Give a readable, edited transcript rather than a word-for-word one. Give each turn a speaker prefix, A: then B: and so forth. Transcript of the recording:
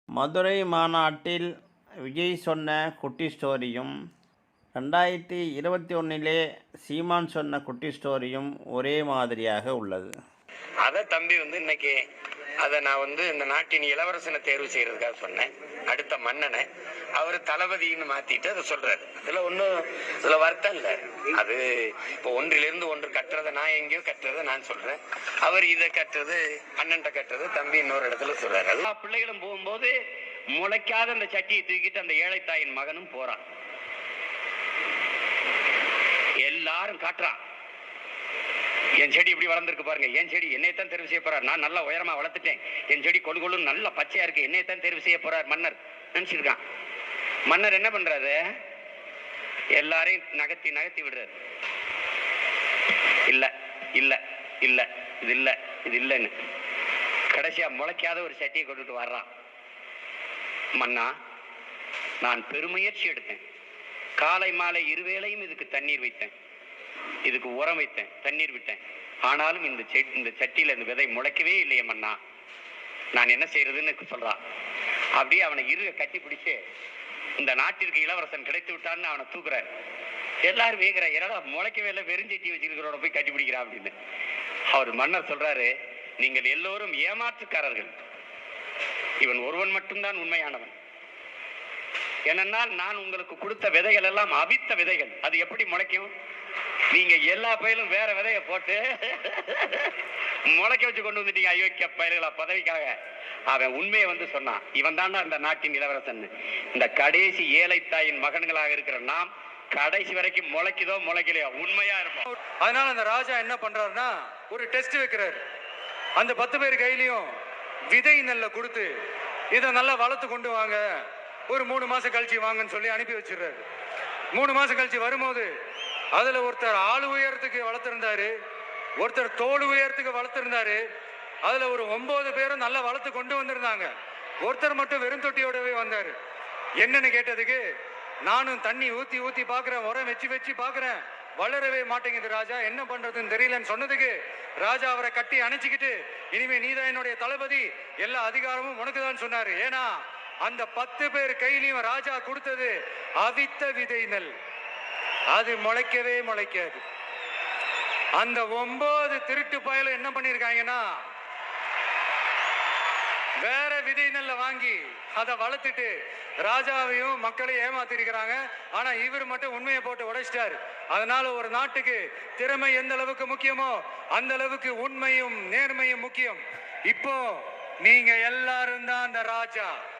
A: மதுரை மாநாட்டில் விஜய் சொன்ன குட்டி ஸ்டோரியும் 2021 சீமான் சொன்ன குட்டி ஸ்டோரியும் ஒரே மாதிரியாக உள்ளது.
B: அதை தம்பி இன்னைக்கு அதை நான் இந்த நாட்டின் இளவரசனை தேர்வு செய்யறதுக்காக சொன்னேன். அடுத்த மன்னனை அவர் தளபதின்னு மாத்திட்டு அதை சொல்றாரு. இதுல வருத்தம் இல்லை. அது இப்போ ஒன்றிலிருந்து ஒன்று கட்டுறதை நான் எங்கேயோ கட்டுறதை நான் சொல்றேன். அவர் இதை கட்டுறது அண்ணன்ட்ட கட்டுறது தம்பி இன்னொரு இடத்துல சொல்றாரு. எல்லா பிள்ளைகளும் போகும்போது முளைக்காத அந்த சட்டியை தூக்கிட்டு அந்த ஏழை தாயின் மகனும் போறான். எல்லாரும் காட்டுறான், என் செடி இப்படி வளர்ந்துருக்கு பாருங்க, என் செடி என்னையத்தான் தேர்வு செய்ய போறார், நான் நல்லா உயரமா வளர்த்துட்டேன், என் செடி கொழு கொழு நல்லா பச்சையா இருக்கு, என்னையத்தான் தேர்வு செய்ய போறார் மன்னர் நினைச்சிருக்கான். மன்னர் என்ன பண்றாரு, எல்லாரையும் நகர்த்தி நகர்த்தி விடுறாரு. இல்ல இல்ல இல்ல இது இல்ல இது இல்லைன்னு கடைசியா முளைக்காத ஒரு சட்டியை கொண்டுட்டு வர்றான். மன்னா, நான் பெருமுயற்சி எடுத்தேன், காலை மாலை இருவேளையும் இதுக்கு தண்ணீர் வைத்தேன், இதுக்கு உரம் வைத்தேன், தண்ணீர் விட்டேன், ஆனாலும் இந்த சட்டியில இந்த விதை முளைக்கவே இல்லையே மன்னா, நான் என்ன செய்யறதுன்னு சொல்றான். அப்படியே அவனை கட்டி பிடிச்சு இந்த நாட்டிற்கு இளவரசன் கிடைத்து விட்டான்னு அவனை தூக்குறாரு. எல்லாரும் வேகிற என்னடா முளைக்கவே இல்லை, வெறுஞ்சட்டி வச்சிருக்கிறோட போய் கட்டி பிடிக்கிறா அப்படின்னு. அவர் மன்னர் சொல்றாரு, நீங்கள் எல்லோரும் ஏமாற்றுக்காரர்கள், இவன் ஒருவன் மட்டும்தான் உண்மையானவன். ஏனென்றால் நான் உங்களுக்கு கொடுத்த விதைகள் எல்லாம் அவித்த விதைகள், அது எப்படி முளைக்கும்? நீங்க எல்லா பயிலும் வேற விதைய போட்டு முளைக்க வச்சு கொண்டு வந்துட்டீங்க அயோக்கிய பயிர்களா பதவிக்காக. அவன் உண்மையை சொன்னான், இவன் தாண்டா இந்த நாட்டின் இளவரசன். இந்த கடைசி ஏழை தாயின் மகன்களாக இருக்கிற நாம் கடைசி வரைக்கும் முளைக்குதோ முளைக்கலையோ உண்மையா இருப்போம்.
C: அதனால அந்த ராஜா என்ன பண்றாருன்னா ஒரு டெஸ்ட் வைக்கிறாரு. அந்த 10 பேர் கையிலையும் விதை நெல்லை கொடுத்து இதை நல்லா வளர்த்து கொண்டு வாங்க, ஒரு 3 மாசம் கழிச்சு வாங்கன்னு சொல்லி அனுப்பி வச்சிடுறாரு. 3 மாசம் கழிச்சு வரும்போது அதுல ஒருத்தர் ஆளு உயரத்துக்கு வளர்த்திருந்தாரு, ஒருத்தர் தோல் உயரத்துக்கு வளர்த்திருந்தாரு. அதுல ஒரு 9 பேரும் நல்லா வளர்த்து கொண்டு வந்திருந்தாங்க. ஒருத்தர் மட்டும் வெறும் தொட்டியோடவே வந்தாரு. என்னன்னு கேட்டதுக்கு, நானும் தண்ணி ஊத்தி ஊத்தி பாக்குறேன், உரம் வச்சு வச்சு பாக்குறேன், வளரவே மாட்டேங்குது ராஜா, என்ன பண்றதுன்னு தெரியலன்னு சொன்னதுக்கு ராஜா அவரை கட்டி அணைச்சிக்கிட்டு, இனிமே நீதான் என்னுடைய தளபதி, எல்லா அதிகாரமும் உனக்குதான் சொன்னாரு. ஏன்னா அந்த 10 பேர் கையிலையும் ராஜா கொடுத்தது அவித்த விதை நெல், அது முளைக்கவே முளைக்காது. அந்த 9 திருட்டு பயல என்ன பண்ணிருக்காங்கன்னா வேற விதை நெல்லை வாங்கி அதை வளர்த்துட்டு ராஜாவையும் மக்களையும் ஏமாத்திருக்கிறாங்க. ஆனா இவர் மட்டும் உண்மையை போட்டு உடைச்சிட்டாரு. அதனால ஒரு நாட்டுக்கு திறமை எந்த அளவுக்கு முக்கியமோ அந்த அளவுக்கு உண்மையும் நேர்மையும் முக்கியம். இப்போ நீங்க எல்லாரும் தான் அந்த ராஜா.